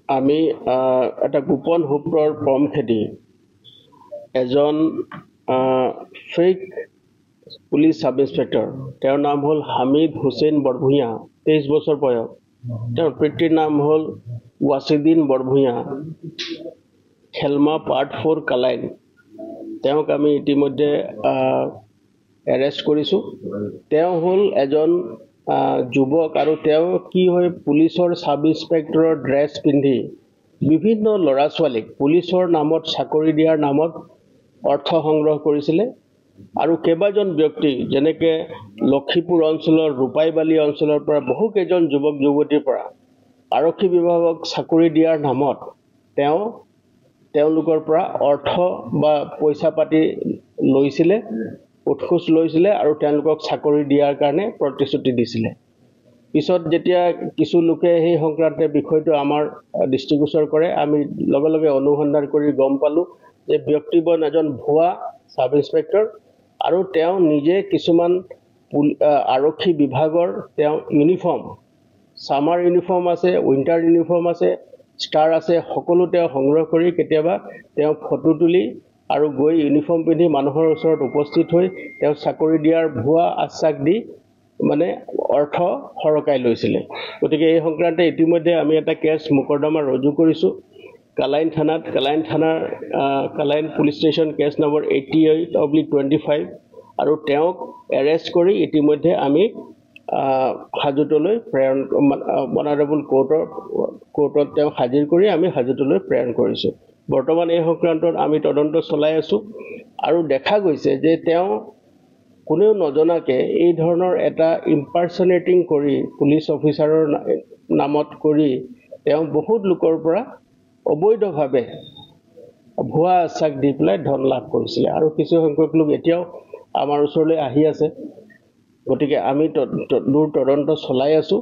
আমি এটা গোপন সূত্ৰৰ পম খেদি এজন ফেক পুলিচ সাব ইন্সপেক্টৰ, তেওঁৰ নাম হ'ল হামিদ হুছেইন বৰভূঞা, 23 বছৰ বয়স। তেওঁৰ পিতৃৰ নাম হ'ল ৱাছিদিন বৰভূঞা, খেলমা পাৰ্ট 4 কালাইন। তেওঁক আমি ইতিমধ্যে এৰেষ্ট কৰিছোঁ। তেওঁ হ'ল এজন যুৱক আৰু তেওঁ কি হয়, পুলিচৰ সাব ইন্সপেক্টৰৰ ড্ৰেছ পিন্ধি বিভিন্ন ল'ৰা ছোৱালীক পুলিচৰ নামত চাকৰি দিয়াৰ নামত অৰ্থ সংগ্ৰহ কৰিছিলে। আৰু কেইবাজন ব্যক্তি যেনেকৈ লক্ষীপুৰ অঞ্চলৰ ৰূপাইবালি অঞ্চলৰ পৰা বহুকেইজন যুৱক যুৱতীৰ পৰা আৰক্ষী বিভাগক চাকৰি দিয়াৰ নামত তেওঁলোকৰ পৰা অৰ্থ বা পইচা পাতি লৈছিলে, উৎখোজ লৈছিলে আৰু তেওঁলোকক চাকৰি দিয়াৰ কাৰণে প্ৰতিশ্ৰুতি দিছিলে। পিছত যেতিয়া কিছু লোকে সেই সংক্ৰান্তে বিষয়টো আমাৰ দৃষ্টিগোচৰ কৰে, আমি লগে লগে অনুসন্ধান কৰি গম পালোঁ যে ব্যক্তিজন এজন ভুৱা সাব ইন্সপেক্টৰ আৰু তেওঁ নিজে কিছুমান আৰক্ষী বিভাগৰ তেওঁ ইউনিফৰ্ম, সামাৰ ইউনিফৰ্ম আছে, উইণ্টাৰ ইউনিফৰ্ম আছে, ষ্টাৰ আছে, সকলো তেওঁ সংগ্ৰহ কৰি কেতিয়াবা তেওঁ ফটো তুলি আৰু গৈ ইউনিফৰ্ম পিন্ধি মানুহৰ ওচৰত উপস্থিত হৈ তেওঁ চাকৰি দিয়াৰ ভুৱা আশ্বাস দি মানে অৰ্থ সৰকাই লৈছিলে। গতিকে এই সংক্ৰান্তে ইতিমধ্যে আমি এটা কেছ মোকৰ্দমা ৰুজু কৰিছোঁ কালাইন থানাত। Kalain police station case number 88/25 আৰু তেওঁক এৰেষ্ট কৰি ইতিমধ্যে আমি হাজোতলৈ প্ৰেৰণ, অনাৰেবল কোৰ্টত তেওঁক হাজিৰ কৰি আমি হাজোতলৈ প্ৰেৰণ কৰিছোঁ। বৰ্তমান এই সংক্ৰান্তত আমি তদন্ত চলাই আছোঁ আৰু দেখা গৈছে যে তেওঁ কোনেও নজনাকৈ এই ধৰণৰ এটা ইম্পাৰ্চনেটিং কৰি পুলিচ অফিচাৰৰ নামত কৰি তেওঁ বহুত লোকৰ পৰা অবৈধভাৱে ভুৱা আশ্বাস দি পেলাই ধন লাভ কৰিছিলে আৰু কিছু সংখ্যক লোক এতিয়াও আমাৰ ওচৰলৈ আহি আছে। গতিকে আমি তদন্ত চলাই আছোঁ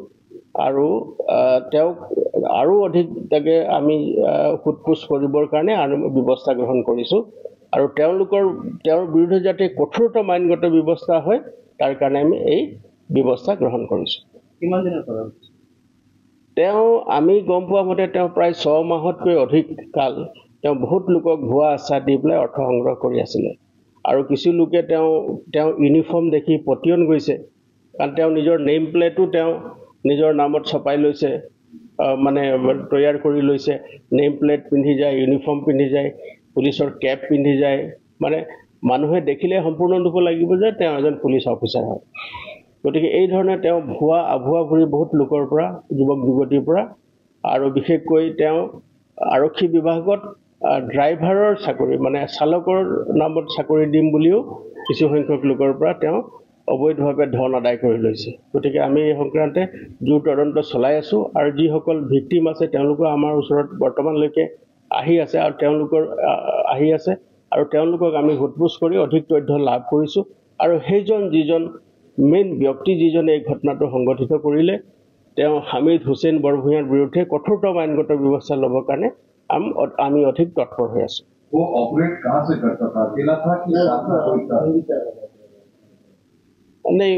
আৰু তেওঁক আৰু অধিক আমি সোধ-পোছ কৰিবৰ কাৰণে আৰু ব্যৱস্থা গ্ৰহণ কৰিছোঁ আৰু তেওঁৰ বিৰুদ্ধে যাতে কঠোৰতম আইনগত ব্যৱস্থা হয় তাৰ কাৰণে আমি এই ব্যৱস্থা গ্ৰহণ কৰিছোঁ। কিমান দিনৰ পৰা আমি গম পোৱা মতে তেওঁ প্ৰায় 6 মাহতকৈ অধিক কাল তেওঁ বহুত লোকক ভুৱা আশ্বাস দি পেলাই অৰ্থ সংগ্ৰহ কৰি আছিলে আৰু কিছু লোকে তেওঁ ইউনিফৰ্ম দেখি পতিয়ন গৈছে, কাৰণ তেওঁ নিজৰ নেম প্লেটো তেওঁ নিজৰ নামত ছপাই লৈছে, মানে তৈয়াৰ কৰি লৈছে। নেম প্লেট পিন্ধি যায়, ইউনিফৰ্ম পিন্ধি যায়, পুলিচৰ কেপ পিন্ধি যায়, মানে মানুহে দেখিলে সম্পূৰ্ণ হ'ব লাগিব যে তেওঁ এজন পুলিচ অফিচাৰ হয়। গতিকে এই ধৰণে তেওঁ আভুৱা ভৰি বহুত লোকৰ পৰা, যুৱক যুৱতীৰ পৰা আৰু বিশেষকৈ তেওঁ আৰক্ষী বিভাগত ড্ৰাইভাৰৰ চাকৰি, মানে চালকৰ নামত চাকৰি দিম বুলিও কিছু সংখ্যক লোকৰ পৰা তেওঁ অবৈধভাৱে ধন আদায় কৰি লৈছে। গতিকে আমি এই সংক্ৰান্তে জোৰ তদন্ত চলাই আছোঁ আৰু যিসকল ভিক্টিম আছে তেওঁলোকো আমাৰ ওচৰত বৰ্তমানলৈকে আহি আছে আৰু তেওঁলোকক আমি সোধ-পোছ কৰি অধিক তথ্য লাভ কৰিছোঁ আৰু যিজন মেইন ব্যক্তি যিজনে এই ঘটনাটো সংঘটিত কৰিলে তেওঁ হামিদ হুছেইন বৰভূঞাৰ বিৰুদ্ধে কঠোৰতম আইনগত ব্যৱস্থা ল'বৰ কাৰণে আমি অধিক তৎপৰ হৈ আছোঁ। वो ऑपरेट कहाँ से करता था? अकेला था कि साथ में कोई था? नहीं।